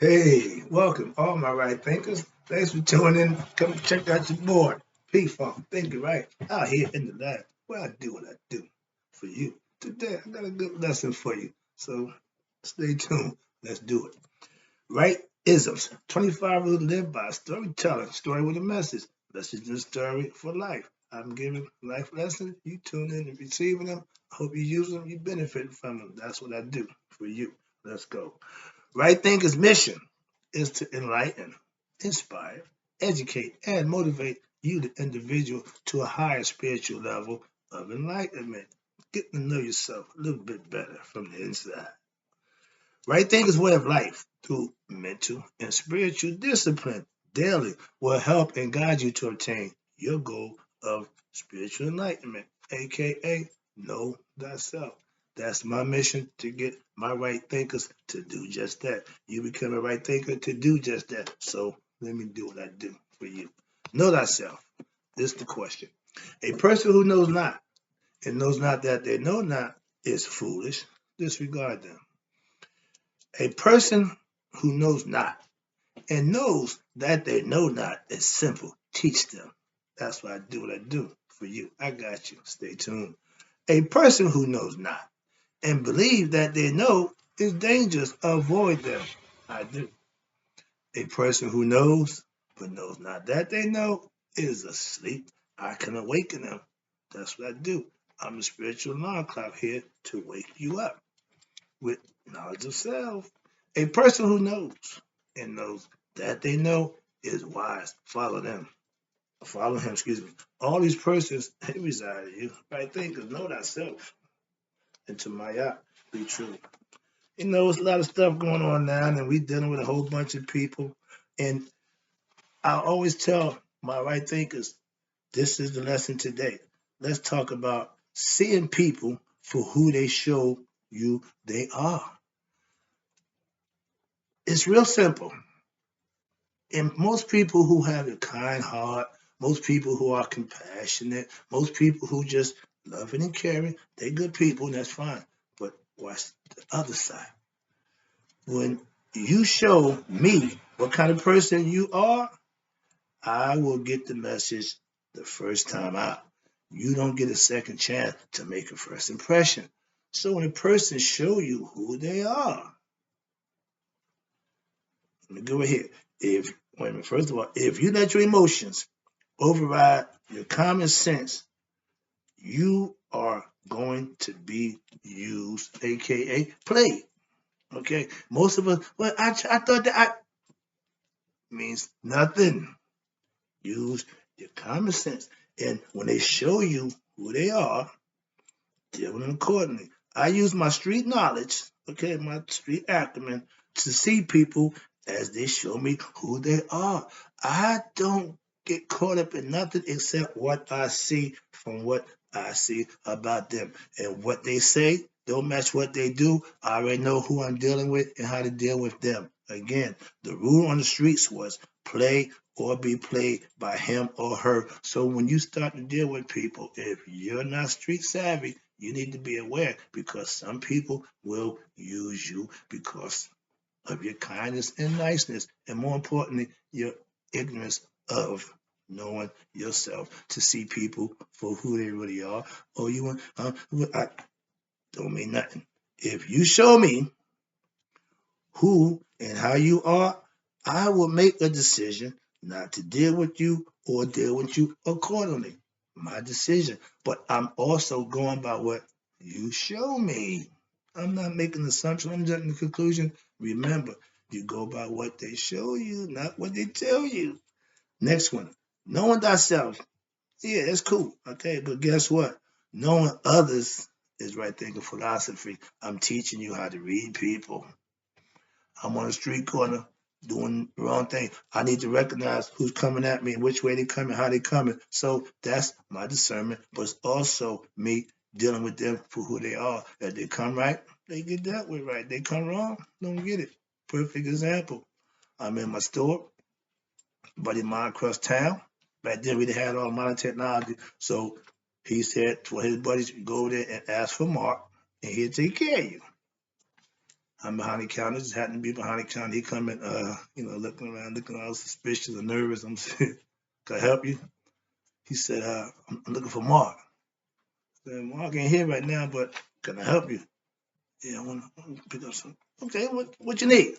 Hey, welcome, all my right thinkers. Thanks for tuning in. Come check out your board. P-Funk, thinking right, out here in the lab, where I do what I do for you. Today, I got a good lesson for you, so stay tuned. Let's do it. Wright isms. 25 rules to live by. Storytelling. Story with a message. Message and story for life. I'm giving life lessons. You tune in and receiving them. I hope you use them. You benefit from them. That's what I do for you. Let's go. Right Thinker's mission is to enlighten, inspire, educate, and motivate you, the individual, to a higher spiritual level of enlightenment. Getting to know yourself a little bit better from the inside. Right Thinker's way of life through mental and spiritual discipline daily will help and guide you to obtain your goal of spiritual enlightenment, aka know thyself. That's my mission, to get my right thinkers to do just that. You become a right thinker to do just that. So let me do what I do for you. Know thyself. This is the question. A person who knows not and knows not that they know not is foolish. Disregard them. A person who knows not and knows that they know not is simple. Teach them. That's why I do what I do for you. I got you. Stay tuned. A person who knows not and believe that they know is dangerous. Avoid them. I do. A person who knows but knows not that they know is asleep. I can awaken them. That's what I do. I'm a spiritual alarm clock here to wake you up with knowledge of self. A person who knows and knows that they know is wise. Follow them. Follow him, excuse me. All these persons, they reside in you. Right thinkers, know thyself. And to Maya, be true. It's a lot of stuff going on now, and we dealing with a whole bunch of people. And I always tell my right thinkers, this is the lesson today. Let's talk about seeing people for who they show you they are. It's real simple. And most people who have a kind heart, most people who are compassionate, most people who just loving and caring, they're good people, and that's fine. But watch the other side. When you show me what kind of person you are, I will get the message the first time out. You don't get a second chance to make a first impression. So when a person show you who they are, let me go ahead. If wait a minute, first of all, if you let your emotions override your common sense, you are going to be used, aka played. Okay, most of us. Well, I thought that I means nothing. Use your common sense, and when they show you who they are, deal with them accordingly. I use my street knowledge, okay, my street acumen, to see people as they show me who they are. I don't get caught up in nothing except what I see from what I see about them. And what they say don't match what they do. I already know who I'm dealing with and how to deal with them. Again, the rule on the streets was play or be played by him or her. So when you start to deal with people, if you're not street savvy, you need to be aware, because some people will use you because of your kindness and niceness, and more importantly, your ignorance of knowing yourself, to see people for who they really are. Or you want, I don't mean nothing. If you show me who and how you are, I will make a decision not to deal with you or deal with you accordingly. My decision. But I'm also going by what you show me. I'm not making assumptions. I'm jumping to conclusion. Remember, you go by what they show you, not what they tell you. Next one. Knowing thyself. Yeah, it's cool. Okay, but guess what? Knowing others is right thinking philosophy. I'm teaching you how to read people. I'm on a street corner doing the wrong thing. I need to recognize who's coming at me and which way they coming, how they coming. So that's my discernment, but it's also me dealing with them for who they are. If they come right, they get dealt with right. They come wrong, don't get it. Perfect example. I'm in my store, buddy of mine across town. Back then we had all modern technology. So he said for his buddies, go over there and ask for Mark, and he'll take care of you. I'm behind the counter. Just happened to be behind the counter. He coming, looking around, looking all suspicious and nervous. I'm saying, "Can I help you?" He said, "I'm looking for Mark." I said, "Mark ain't here right now, but can I help you?" "Yeah, I want to pick up some." "Okay, what you need?"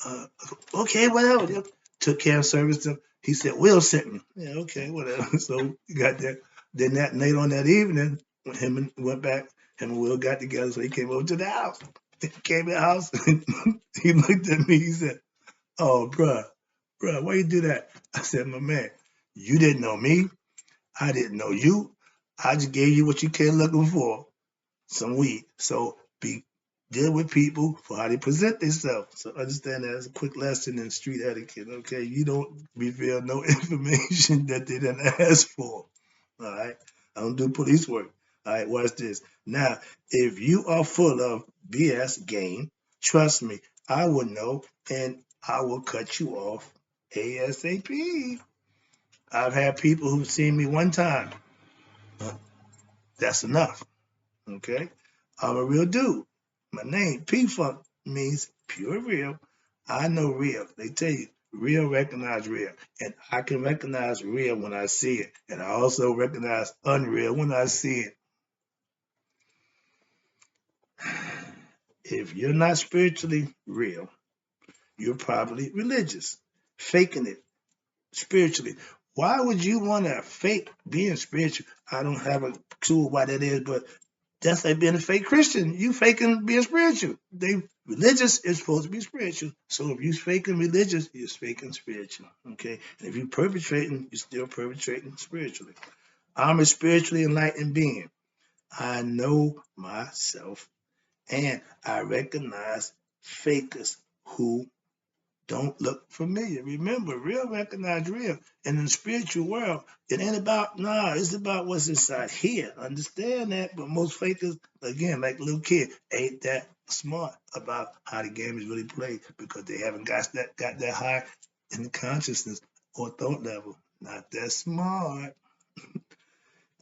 Uh, okay, whatever. Yep. Took care of service. He said, "Will sent me." "Yeah, okay, whatever." So he got that. Then that night on that evening, when him and went back, him and Will got together. So he came over to the house. He came to the house. And he looked at me. He said, "Oh, bruh, why you do that?" I said, "My man, you didn't know me. I didn't know you. I just gave you what you came looking for, some weed. So deal with people for how they present themselves. So understand that as a quick lesson in street etiquette. Okay, you don't reveal no information that they didn't ask for. All right, I don't do police work. All right, watch this. Now, if you are full of BS game, trust me, I will know, and I will cut you off ASAP. I've had people who've seen me one time. That's enough. Okay? I'm a real dude. My name, P Funk, means pure real. I know real. They tell you, real recognize real. And I can recognize real when I see it. And I also recognize unreal when I see it. If you're not spiritually real, you're probably religious, faking it spiritually. Why would you want to fake being spiritual? I don't have a clue why that is, but that's like being a fake Christian. You faking being spiritual. They religious is supposed to be spiritual. So if you faking religious, you're faking spiritual. Okay. And if you perpetrating, you're still perpetrating spiritually. I'm a spiritually enlightened being. I know myself and I recognize fakers who don't look familiar. Remember, real recognize real. And in the spiritual world, it ain't about, it's about what's inside here. Understand that. But most fakers, again, like little kid, ain't that smart about how the game is really played because they haven't got that high in the consciousness or thought level. Not that smart.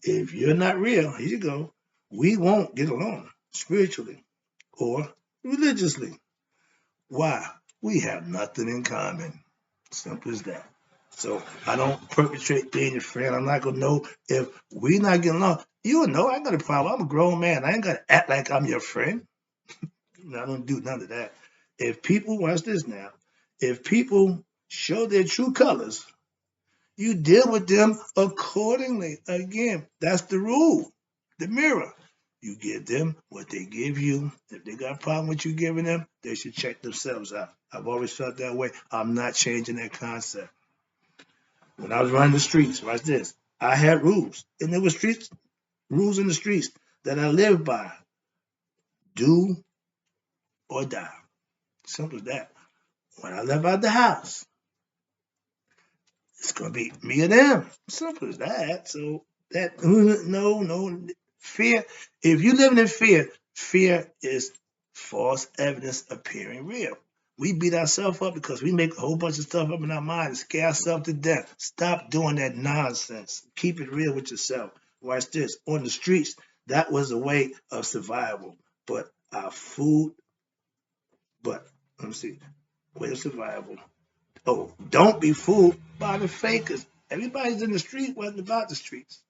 If you're not real, here you go. We won't get along spiritually or religiously. Why? We have nothing in common. Simple as that. So I don't perpetrate being your friend. I'm not gonna know if we not getting along. You know I got a problem. I'm a grown man. I ain't gotta act like I'm your friend. I don't do none of that. If people watch this now, if people show their true colors, you deal with them accordingly. Again, that's the rule. The mirror. You give them what they give you. If they got a problem with you giving them, they should check themselves out. I've always felt that way. I'm not changing that concept. When I was running the streets, watch this. I had rules, and there were rules in the streets that I lived by. Do or die. Simple as that. When I left out the house, it's gonna be me or them. Simple as that. So that no fear. If you living in fear, fear is false evidence appearing real. We beat ourselves up because we make a whole bunch of stuff up in our mind and scare ourselves to death. Stop doing that nonsense. Keep it real with yourself. Watch this. On the streets, that was a way of survival. But our food, but let me see, way of survival. Oh, don't be fooled by the fakers. Everybody's in the street wasn't about the streets.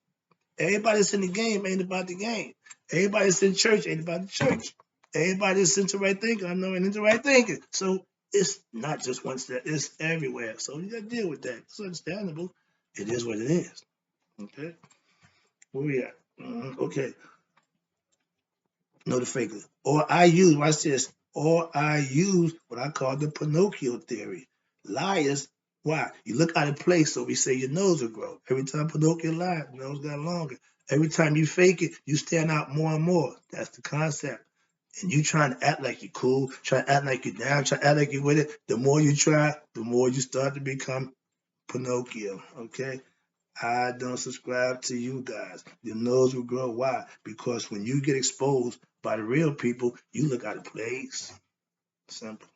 Everybody that's in the game ain't about the game. Everybody that's in church ain't about the church. Everybody that's into right thinking, I know, ain't into right thinking. So it's not just one step, it's everywhere. So you gotta deal with that. It's understandable. It is what it is. Okay? Where we at? Okay. No, the fakers. Watch this, or I use what I call the Pinocchio theory. Liars, why? You look out of place, so we say your nose will grow. Every time Pinocchio lied, your nose got longer. Every time you fake it, you stand out more and more. That's the concept. And you trying to act like you're cool, trying to act like you're down, trying to act like you're with it. The more you try, the more you start to become Pinocchio. Okay? I don't subscribe to you guys. Your nose will grow. Why? Because when you get exposed by the real people, you look out of place. Simple.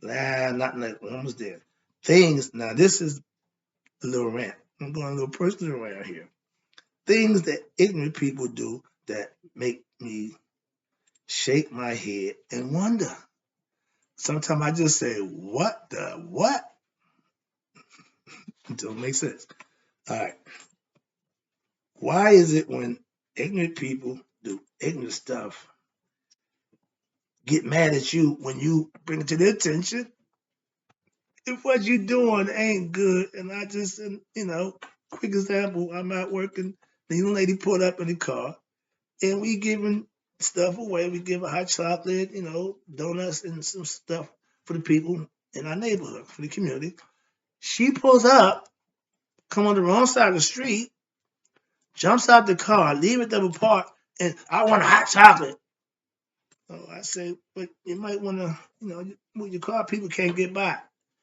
Not like almost there. Things. Now this is a little rant. I'm going a little personal around here. Things that ignorant people do that make me shake my head and wonder. Sometimes I just say, what the what? It don't make sense. All right. Why is it when ignorant people do ignorant stuff, get mad at you when you bring it to their attention? If what you doing ain't good, and I just, quick example, I'm out working, the young lady pulled up in the car, and we giving stuff away. We give a hot chocolate, donuts and some stuff for the people in our neighborhood, for the community. She pulls up, come on the wrong side of the street, jumps out the car, leave it double parked, and I want a hot chocolate. So I say, but you might want to, move your car. People can't get by.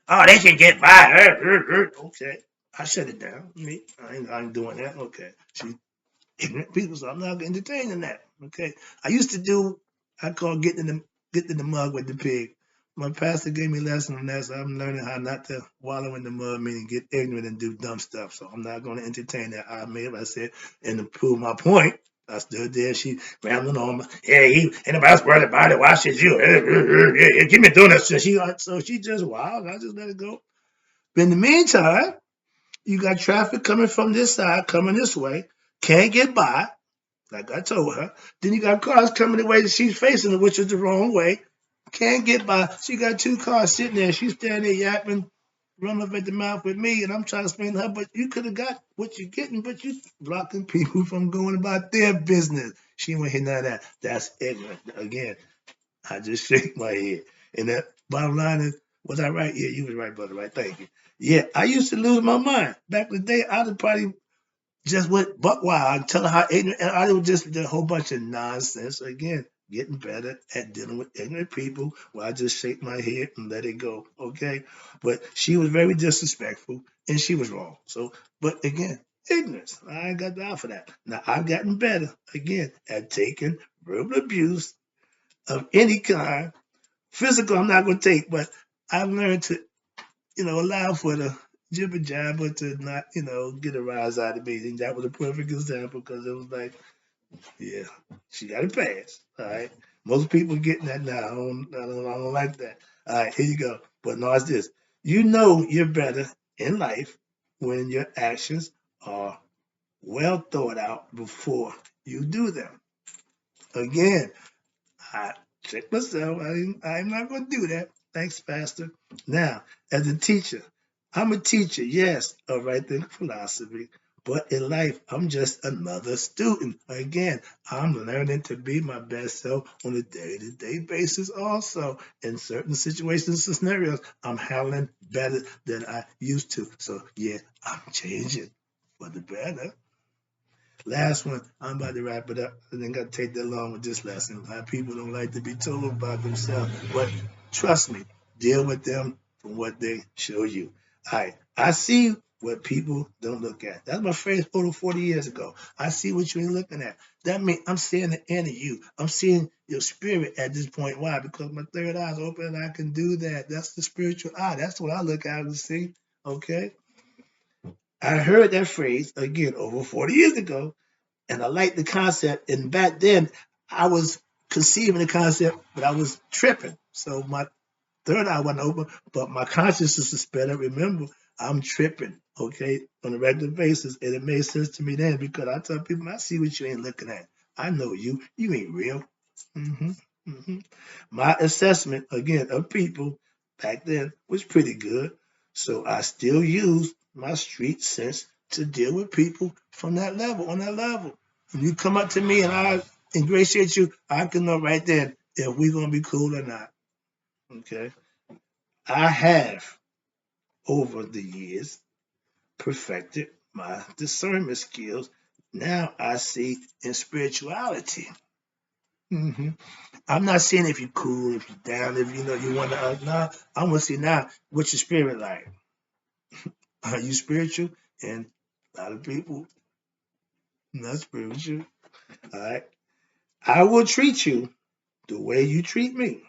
Oh, they can get by. Okay. I shut it down. Me, I ain't doing that. Okay. She ignorant people, so I'm not entertaining that. Okay. I used to do, I call getting in the mug with the pig. My pastor gave me a lesson on that, so I'm learning how not to wallow in the mud, meaning get ignorant and do dumb stuff. So I'm not going to entertain that. I said, and to prove my point, I stood there. She rambling on. Yeah, he ain't nobody worried about it. Why should you? Give me donuts. So she just wild. I just let it go. But in the meantime, you got traffic coming from this side, coming this way, can't get by, like I told her. Then you got cars coming the way that she's facing, which is the wrong way, can't get by. She got two cars sitting there. She's standing there yapping, running up at the mouth with me, and I'm trying to explain to her, but you could have got what you're getting, but you blocking people from going about their business. She won't hear none of that. That's ignorant. Again, I just shake my head. And that bottom line is, was I right? Yeah, you was right, brother. Right. Thank you. Yeah, I used to lose my mind. Back in the day, I'd have probably just went buck wild. I tell her how ignorant, and I would just do a whole bunch of nonsense. Again, getting better at dealing with ignorant people where I just shake my head and let it go. Okay. But she was very disrespectful and she was wrong. So, but again, ignorance. I ain't got time for that. Now, I've gotten better, again, at taking verbal abuse of any kind. Physical, I'm not going to take, but I've learned to, allow for the jibber jabber to not, get a rise out of me. And that was a perfect example because it was like, yeah, she got a pass. All right. Most people getting that now. I don't like that. All right, here you go. But no, it's this. You know you're better in life when your actions are well thought out before you do them. Again, I check myself. I'm not going to do that. Thanks, Pastor. Now, as a teacher, I'm a teacher, yes, of right thinking philosophy, but in life, I'm just another student. Again, I'm learning to be my best self on a day-to-day basis also. In certain situations and scenarios, I'm handling better than I used to. So, yeah, I'm changing for the better. Last one, I'm about to wrap it up. I didn't got to take that long with this lesson. People don't like to be told about themselves, but trust me, deal with them from what they show you. All right, I see what people don't look at. That's my phrase over 40 years ago. I see what you ain't looking at. That means I'm seeing the inner you. I'm seeing your spirit at this point. Why? Because my third eye is open and I can do that. That's the spiritual eye. That's what I look at and see. Okay? I heard that phrase again over 40 years ago and I liked the concept. And back then, I was conceiving the concept, but I was tripping. So my third eye wasn't open, but my consciousness is better. Remember, I'm tripping, okay, on a regular basis. And it made sense to me then because I tell people, I see what you ain't looking at. I know you. You ain't real. hmm hmm My assessment, again, of people back then was pretty good. So I still use my street sense to deal with people from that level, on that level. If you come up to me and I ingratiate you, I can know right then if we're going to be cool or not. Okay. I have, over the years, perfected my discernment skills. Now I see in spirituality. hmm I'm not saying if you're cool, if you're down, if you want to. No, I'm gonna see now what's your spirit like. Are you spiritual? And a lot of people not spiritual. All right. I will treat you the way you treat me.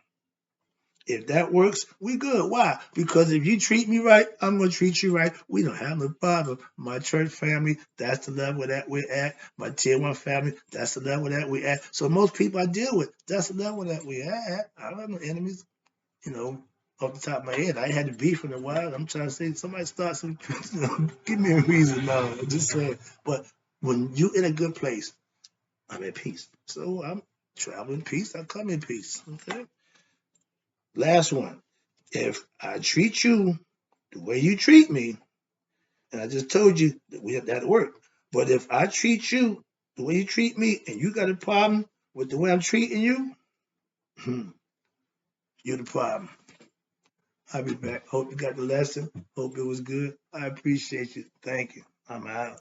If that works, we good. Why? Because if you treat me right, I'm gonna treat you right. We don't have no problem. My church family, that's the level that we're at. My tier one family, that's the level that we're at. So most people I deal with, that's the level that we're at. I don't have no enemies, off the top of my head. I ain't had to beef in a while. I'm trying to say somebody start some, give me a reason now. I'm just saying. But when you in a good place, I'm at peace. So I'm traveling in peace. I come in peace. Okay. Last one. If I treat you the way you treat me, and I just told you that we have that work. But if I treat you the way you treat me, and you got a problem with the way I'm treating you, you're the problem. I'll be back. Hope you got the lesson. Hope it was good. I appreciate you. Thank you. I'm out.